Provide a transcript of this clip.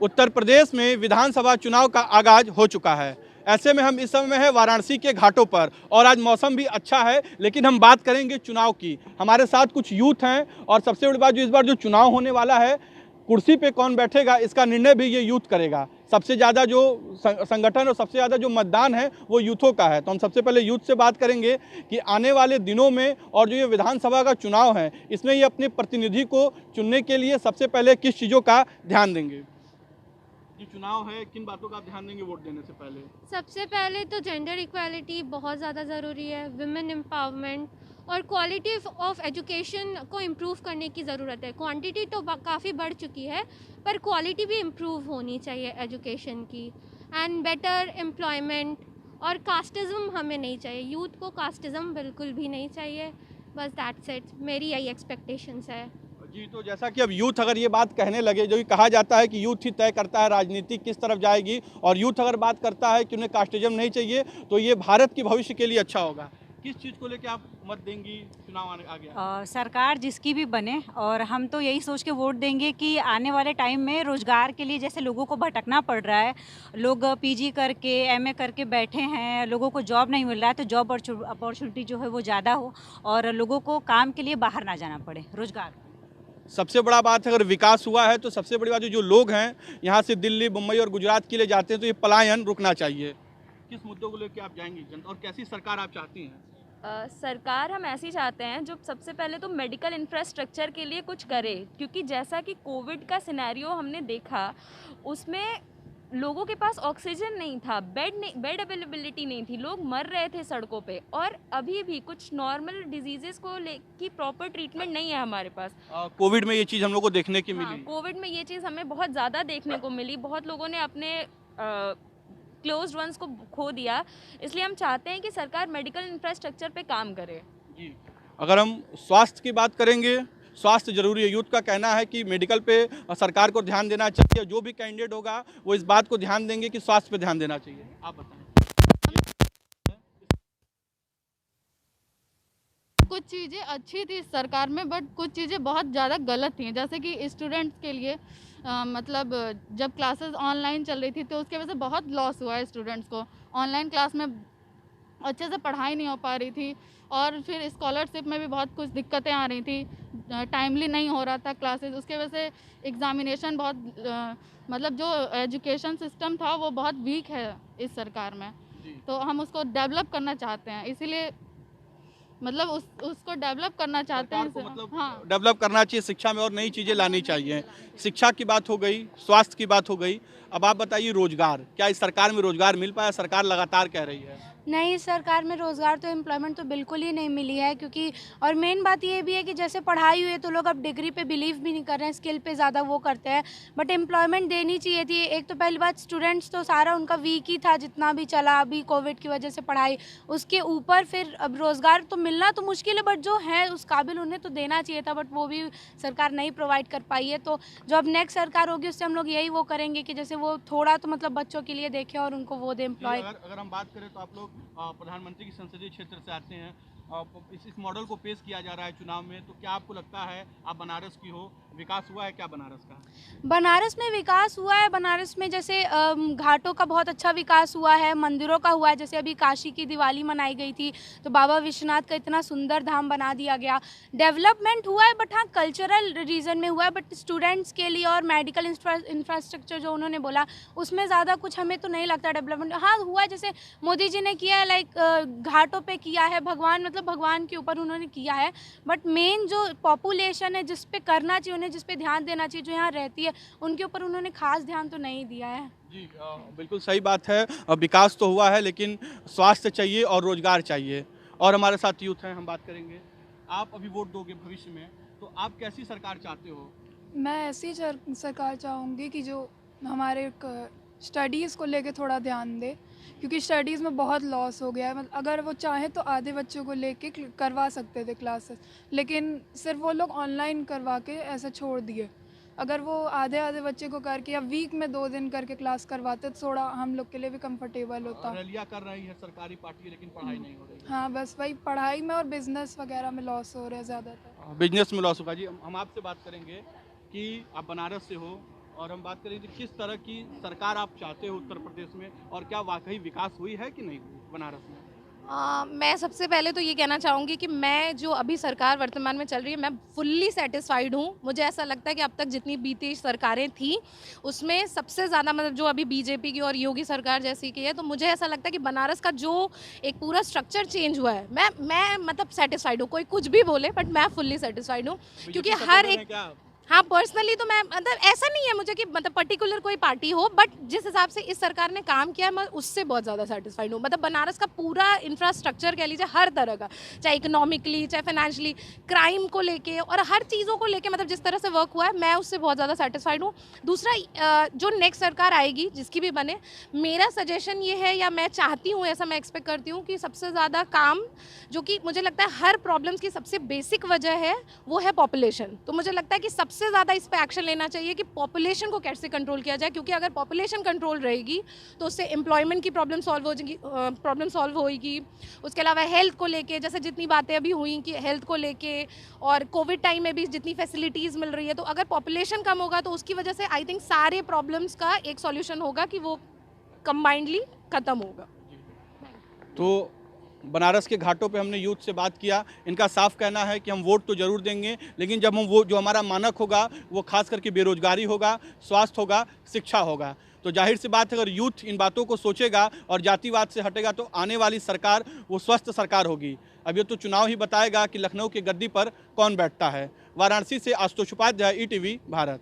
उत्तर प्रदेश में विधानसभा चुनाव का आगाज हो चुका है। ऐसे में हम इस समय है वाराणसी के घाटों पर और आज मौसम भी अच्छा है, लेकिन हम बात करेंगे चुनाव की। हमारे साथ कुछ यूथ हैं और सबसे बड़ी बात जो इस बार जो चुनाव होने वाला है, कुर्सी पे कौन बैठेगा इसका निर्णय भी ये यूथ करेगा। सबसे ज़्यादा जो संगठन और सबसे ज़्यादा जो मतदान है वो यूथों का है। तो हम सबसे पहले यूथ से बात करेंगे कि आने वाले दिनों में और जो ये विधानसभा का चुनाव है इसमें ये अपने प्रतिनिधि को चुनने के लिए सबसे पहले किस चीज़ों का ध्यान देंगे। जो चुनाव है किन बातों का आप ध्यान देंगे वोट देने से पहले? सबसे पहले तो जेंडर इक्वालिटी बहुत ज़्यादा ज़रूरी है, विमेन एम्पावरमेंट और क्वालिटी ऑफ एजुकेशन को इम्प्रूव करने की ज़रूरत है। क्वांटिटी तो काफ़ी बढ़ चुकी है, पर क्वालिटी भी इम्प्रूव होनी चाहिए एजुकेशन की। एंड बेटर एम्प्लॉयमेंट और कास्टिज़म हमें नहीं चाहिए, यूथ को कास्टिज़म बिल्कुल भी नहीं चाहिए। बस दैट्स इट, मेरी यही एक्सपेक्टेशंस है। जी, तो जैसा कि अब यूथ अगर ये बात कहने लगे, जो कि कहा जाता है कि यूथ ही तय करता है राजनीति किस तरफ जाएगी, और यूथ अगर बात करता है कि उन्हें कास्टिज्म नहीं चाहिए, तो ये भारत के भविष्य के लिए अच्छा होगा। किस चीज़ को लेकर आप मत देंगी चुनाव आ गया? सरकार जिसकी भी बने, और हम तो यही सोच के वोट देंगे कि आने वाले टाइम में रोज़गार के लिए, जैसे लोगों को भटकना पड़ रहा है, लोग पीजी करके एमए करके बैठे हैं, लोगों को जॉब नहीं मिल रहा है, तो जॉब अपॉर्चुनिटी जो है वो ज़्यादा हो और लोगों को काम के लिए बाहर ना जाना पड़े, रोज़गार। सबसे बड़ा बात है, अगर विकास हुआ है तो सबसे बड़ी बात है जो लोग हैं यहाँ से दिल्ली, मुंबई और गुजरात के लिए जाते हैं, तो ये पलायन रुकना चाहिए। किस मुद्दों को लेकर आप जाएंगी जनता, और कैसी सरकार आप चाहती हैं? सरकार हम ऐसी चाहते हैं जो सबसे पहले तो मेडिकल इंफ्रास्ट्रक्चर के लिए कुछ करे, क्योंकि जैसा कि कोविड का सिनेरियो हमने देखा, उसमें लोगों के पास ऑक्सीजन नहीं था, बेड अवेलेबिलिटी नहीं थी, लोग मर रहे थे सड़कों पे। और अभी भी कुछ नॉर्मल डिजीजेस को की प्रॉपर ट्रीटमेंट नहीं है हमारे पास। कोविड में ये चीज़ हम लोग को देखने की हाँ, मिली। कोविड में ये चीज़ हमें बहुत ज़्यादा देखने को मिली, बहुत लोगों ने अपने क्लोज्ड वंस को खो दिया। इसलिए हम चाहते हैं कि सरकार मेडिकल इंफ्रास्ट्रक्चर पे काम करे। जी, अगर हम स्वास्थ्य की बात करेंगे, स्वास्थ्य जरूरी है। यूथ का कहना है कि मेडिकल पे सरकार को ध्यान देना चाहिए। जो भी कैंडिडेट होगा वो इस बात को ध्यान देंगे कि स्वास्थ्य पे ध्यान देना चाहिए। आप बताएं। कुछ चीज़ें अच्छी थी सरकार में, बट कुछ चीज़ें बहुत ज़्यादा गलत थी। जैसे कि स्टूडेंट्स के लिए मतलब जब क्लासेस ऑनलाइन चल रही थी तो उसके वजह से बहुत लॉस हुआ है स्टूडेंट्स को। ऑनलाइन क्लास में अच्छे से पढ़ाई नहीं हो पा रही थी, और फिर स्कॉलरशिप में भी बहुत कुछ दिक्कतें आ रही थी, टाइमली नहीं हो रहा था क्लासेस। उसके वजह से एग्ज़ामिनेशन बहुत मतलब जो एजुकेशन सिस्टम था वो बहुत वीक है इस सरकार में। तो हम उसको डेवलप करना चाहते हैं, इसीलिए मतलब उसको डेवलप करना चाहते हैं। मतलब हाँ, डेवलप करना चाहिए, शिक्षा में और नई चीज़ें लानी चाहिए। शिक्षा की बात हो गई, स्वास्थ्य की बात हो गई, अब आप बताइए रोजगार, क्या इस सरकार में रोजगार मिल पाया? सरकार लगातार कह रही है। नहीं, सरकार में रोज़गार तो एम्प्लॉयमेंट तो बिल्कुल ही नहीं मिली है, क्योंकि और मेन बात ये भी है कि जैसे पढ़ाई हुई है तो लोग अब डिग्री पे बिलीव भी नहीं कर रहे हैं, स्किल पे ज़्यादा वो करते हैं। बट एम्प्लॉयमेंट देनी चाहिए थी। एक तो पहली बात, स्टूडेंट्स तो सारा उनका वीक ही था जितना भी चला अभी कोविड की वजह से पढ़ाई, उसके ऊपर फिर अब रोज़गार तो मिलना तो मुश्किल है, बट जो है उस काबिल उन्हें तो देना चाहिए था, बट वो भी सरकार नहीं प्रोवाइड कर पाई है। तो जो अब नेक्स्ट सरकार होगी उससे हम लोग यही वो करेंगे कि जैसे वो थोड़ा तो मतलब बच्चों के लिए देखें और उनको वो दे एम्प्लॉय। अगर हम बात करें तो आप लोग प्रधानमंत्री की संसदीय क्षेत्र से आते हैं, इस मॉडल को पेश किया जा रहा है चुनाव में, तो क्या आपको लगता है, आप बनारस की हो, विकास हुआ है क्या बनारस का? बनारस में विकास हुआ है। बनारस में जैसे घाटों का बहुत अच्छा विकास हुआ है, मंदिरों का हुआ है। जैसे अभी काशी की दिवाली मनाई गई थी तो बाबा विश्वनाथ का इतना सुंदर धाम बना दिया गया। डेवलपमेंट हुआ है, बट हाँ कल्चरल रीज़न में हुआ है। बट स्टूडेंट्स के लिए और मेडिकल इंफ्रास्ट्रक्चर जो उन्होंने बोला, उसमें ज़्यादा कुछ हमें तो नहीं लगता डेवलपमेंट। हाँ हुआ है, जैसे मोदी जी ने किया है, लाइक घाटों पे किया है, भगवान मतलब भगवान के ऊपर उन्होंने किया है। बट मेन जो पॉपुलेशन है जिस पे करना चाहिए, उन्हें जिस पे ध्यान देना चाहिए, जो यहाँ रहती है, उनके ऊपर उन्होंने खास ध्यान तो नहीं दिया है। जी, बिल्कुल सही बात है। विकास तो हुआ है लेकिन स्वास्थ्य चाहिए और रोजगार चाहिए। और हमारे साथ यूथ हैं, हम बात करेंगे। आप अभी वोट दोगे भविष्य में, तो आप कैसी सरकार चाहते हो? मैं ऐसी सरकार चाहूँगी कि जो हमारे स्टडीज़ को लेके थोड़ा ध्यान दे, क्योंकि स्टडीज़ में बहुत लॉस हो गया है। मतलब अगर वो चाहे तो आधे बच्चों को लेके करवा सकते थे क्लासेस, लेकिन सिर्फ वो लोग ऑनलाइन करवा के ऐसे छोड़ दिए। अगर वो आधे बच्चे को करके या वीक में 2 दिन करके क्लास करवाते तो थोड़ा हम लोग के लिए भी कंफर्टेबल होता। रैलियां कर रही है सरकारी पार्टी, लेकिन पढ़ाई नहीं हो रही है। हाँ, बस वही पढ़ाई में और बिजनेस वगैरह में लॉस हो रहे हैं ज़्यादातर। बिजनेस में लॉस होगा। जी, हम आपसे बात करेंगे कि आप बनारस से हो और हम बात करें कि किस तरह की सरकार आप चाहते हो उत्तर प्रदेश में, और क्या वाकई विकास हुई है कि नहीं हुई बनारस में? मैं सबसे पहले तो ये कहना चाहूँगी कि मैं जो अभी सरकार वर्तमान में चल रही है मैं फुल्ली सेटिस्फाइड हूँ। मुझे ऐसा लगता है कि अब तक जितनी बीती सरकारें थी उसमें सबसे ज़्यादा मतलब जो अभी बीजेपी की और योगी सरकार जैसी की है, तो मुझे ऐसा लगता है कि बनारस का जो एक पूरा स्ट्रक्चर चेंज हुआ है, मैं मतलब सेटिस्फाइड हूँ। कोई कुछ भी बोले बट मैं फुल्ली सेटिस्फाइड हूँ, क्योंकि हर एक हाँ पर्सनली तो मैं मतलब ऐसा नहीं है मुझे कि मतलब पर्टिकुलर कोई पार्टी हो, बट जिस हिसाब से इस सरकार ने काम किया है मैं उससे बहुत ज़्यादा सेटिस्फाइड हूँ। मतलब बनारस का पूरा इंफ्रास्ट्रक्चर कह लीजिए हर तरह का, चाहे इकोनॉमिकली चाहे फाइनेंशियली, क्राइम को लेके और हर चीज़ों को लेके मतलब जिस तरह से वर्क हुआ है मैं उससे बहुत ज़्यादा सेटिस्फाइड हूँ। दूसरा जो नेक्स्ट सरकार आएगी जिसकी भी बने, मेरा सजेशन ये है या मैं चाहती हूँ, ऐसा मैं एक्सपेक्ट करती हूँ कि सबसे ज़्यादा काम जो कि मुझे लगता है हर प्रॉब्लम्स की सबसे बेसिक वजह है वो है पॉपुलेशन। तो मुझे लगता है कि सबसे ज़्यादा इस पे एक्शन लेना चाहिए कि पॉपुलेशन को कैसे कंट्रोल किया जाए, क्योंकि अगर पॉपुलेशन कंट्रोल रहेगी तो उससे एम्प्लॉयमेंट की प्रॉब्लम सॉल्व होगी। उसके अलावा हेल्थ को लेके जैसे जितनी बातें अभी हुई कि हेल्थ को लेके और कोविड टाइम में भी जितनी फैसिलिटीज़ मिल रही है, तो अगर पॉपुलेशन कम होगा तो उसकी वजह से आई थिंक सारे प्रॉब्लम्स का एक सॉल्यूशन होगा कि वो कंबाइंडली ख़त्म होगा। तो बनारस के घाटों पे हमने यूथ से बात किया। इनका साफ कहना है कि हम वोट तो ज़रूर देंगे, लेकिन जब हम वो जो हमारा मानक होगा वो खास करके बेरोजगारी होगा, स्वास्थ्य होगा, शिक्षा होगा। तो जाहिर सी बात है अगर यूथ इन बातों को सोचेगा और जातिवाद से हटेगा तो आने वाली सरकार वो स्वस्थ सरकार होगी। अब ये तो चुनाव ही बताएगा कि लखनऊ की गद्दी पर कौन बैठता है। वाराणसी से आशुतोष उपाध्याय, ETV भारत।